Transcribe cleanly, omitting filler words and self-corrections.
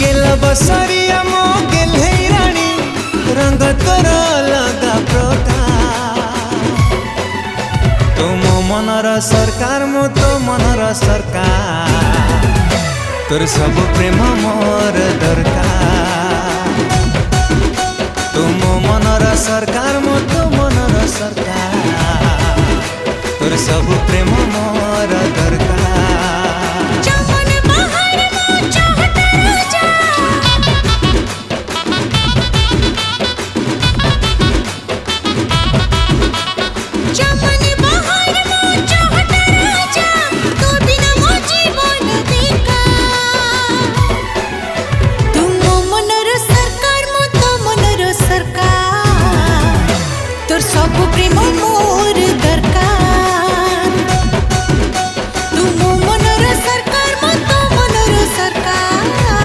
गेल बसरिया मो गेल रानी रंग तोर अलगा प्रकार तुम मनर सरकार मो तो मनर सरकार तोर सब प्रेम मो